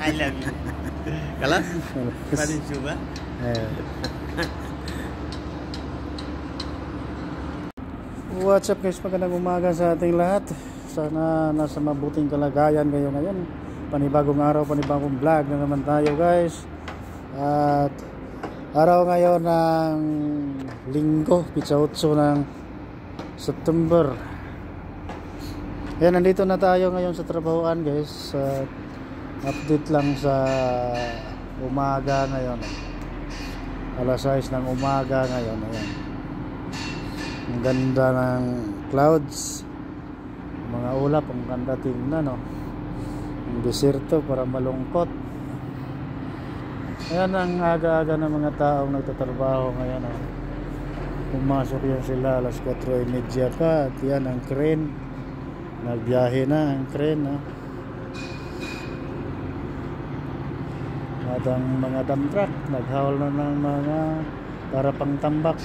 I love you. Kalas? Paninsuba? What's up guys, magandang umaga sa ating lahat. Sana nasa mabuting kalagayan kayo ngayon. Panibagong araw, panibagong vlog na naman tayo guys. At araw ngayon ng linggo, pizza 8 ng September. Yan, nandito na tayo ngayon sa trabahoan guys. Update lang sa umaga ngayon. Alas 6 ng umaga ngayon. Ayan. Ang ganda ng clouds, mga ulap, ang ganda tingnan, no? Ang desierto para malungkot. Ayan ang aga-aga ng mga taong nagtatrabaho ngayon, no? Pumasok yan sila alas 4:30 pa. At yan ang crane, nagbiyahe na ang crane, no? At ang mga dump truck naghawal na ng mga para pang tambak.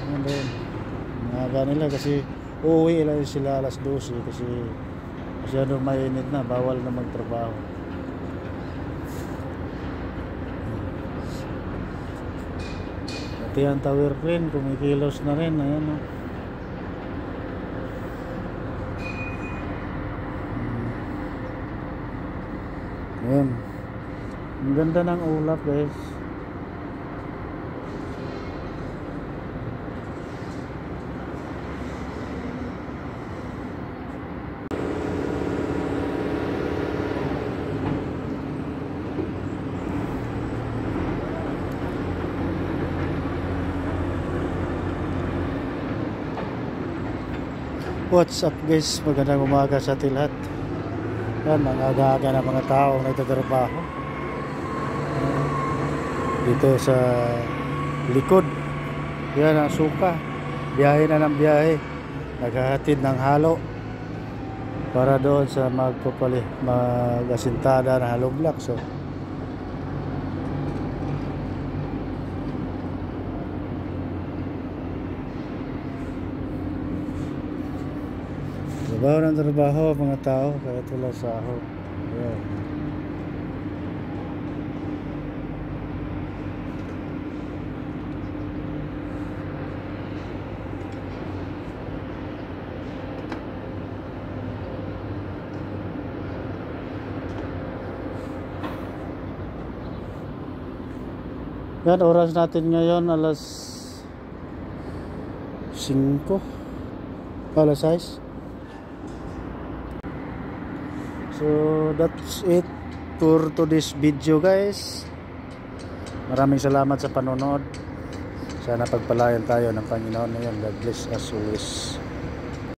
Ano din, mga nila kasi uuwi lang sila alas 12 kasi masyado mainit na, bawal na magtrabaho. Pati ang tower crane kumikilos na rin. Ayan, no? Ayan, ang ganda ng ulap guys. What's up guys, magandang umaga sa ating lahat. Yan, mga aga-aga na mga tao nagtatrabaho dito sa likod. Yan ang suka, biyahe na ng biyahe, naghahatid ng halo para doon sa mag-asintada na hollow block. So trabaho ng trabaho mga tao, kaya tulad sa sahod. Ayan. Yan, oras natin ngayon alas 5, alas 6. So that's it for today's video guys. Maraming salamat sa panonood. Sana pagpalayan tayo ng Panginoon. God bless us always.